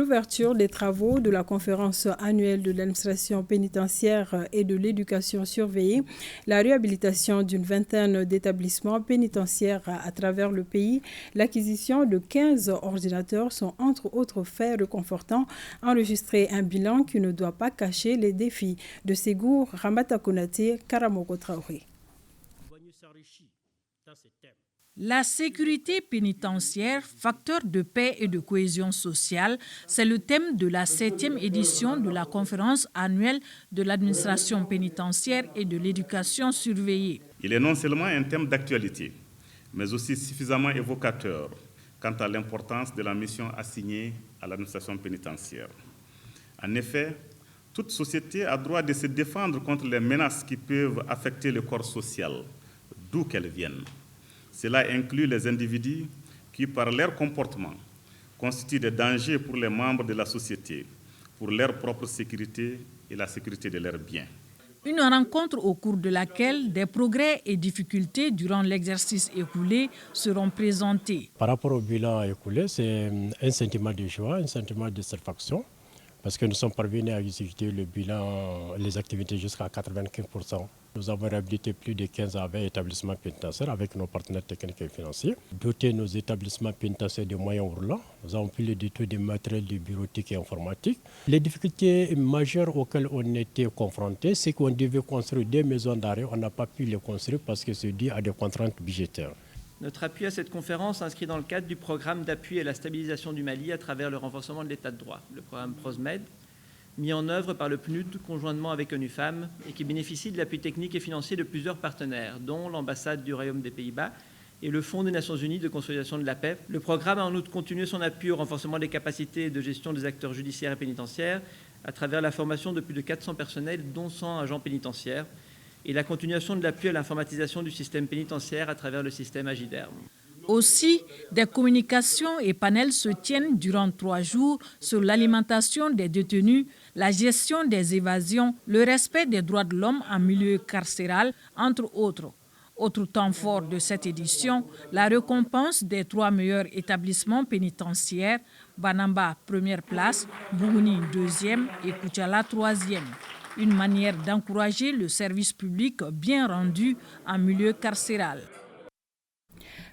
l'ouverture des travaux de la conférence annuelle de l'administration pénitentiaire et de l'éducation surveillée, la réhabilitation d'une vingtaine d'établissements pénitentiaires à travers le pays, l'acquisition de 15 ordinateurs sont entre autres faits réconfortants. Enregistrer un bilan qui ne doit pas cacher les défis de Ségou, Ramata Konaté, Karamoko Traoré. La sécurité pénitentiaire, facteur de paix et de cohésion sociale, c'est le thème de la 7e édition de la conférence annuelle de l'administration pénitentiaire et de l'éducation surveillée. Il est non seulement un thème d'actualité, mais aussi suffisamment évocateur quant à l'importance de la mission assignée à l'administration pénitentiaire. En effet, toute société a droit de se défendre contre les menaces qui peuvent affecter le corps social, d'où qu'elles viennent. Cela inclut les individus qui, par leur comportement, constituent des dangers pour les membres de la société, pour leur propre sécurité et la sécurité de leurs biens. Une rencontre au cours de laquelle des progrès et difficultés durant l'exercice écoulé seront présentés. Par rapport au bilan écoulé, c'est un sentiment de joie, un sentiment de satisfaction, parce que nous sommes parvenus à exécuter le bilan, les activités jusqu'à 95%. Nous avons réhabilité plus de 15 à 20 établissements pénitentiaires avec nos partenaires techniques et financiers. Doter nos établissements pénitentiaires de moyens roulants. Nous avons pu les doter de matériel de bureautique et informatique. Les difficultés majeures auxquelles on était confrontés, c'est qu'on devait construire des maisons d'arrêt. On n'a pas pu les construire parce que c'est dû à des contraintes budgétaires. Notre appui à cette conférence s'inscrit dans le cadre du programme d'appui à la stabilisation du Mali à travers le renforcement de l'état de droit, le programme PROSMED, mis en œuvre par le PNUD conjointement avec ONU Femmes et qui bénéficie de l'appui technique et financier de plusieurs partenaires, dont l'ambassade du Royaume des Pays-Bas et le Fonds des Nations Unies de consolidation de la paix. Le programme a en outre continué son appui au renforcement des capacités de gestion des acteurs judiciaires et pénitentiaires à travers la formation de plus de 400 personnels, dont 100 agents pénitentiaires, et la continuation de l'appui à l'informatisation du système pénitentiaire à travers le système Agiderm. Aussi, des communications et panels se tiennent durant 3 jours sur l'alimentation des détenus, la gestion des évasions, le respect des droits de l'homme en milieu carcéral, entre autres. Autre temps fort de cette édition, la récompense des 3 meilleurs établissements pénitentiaires, Banamba première place, Bougouni deuxième et Koutiala troisième. Une manière d'encourager le service public bien rendu en milieu carcéral.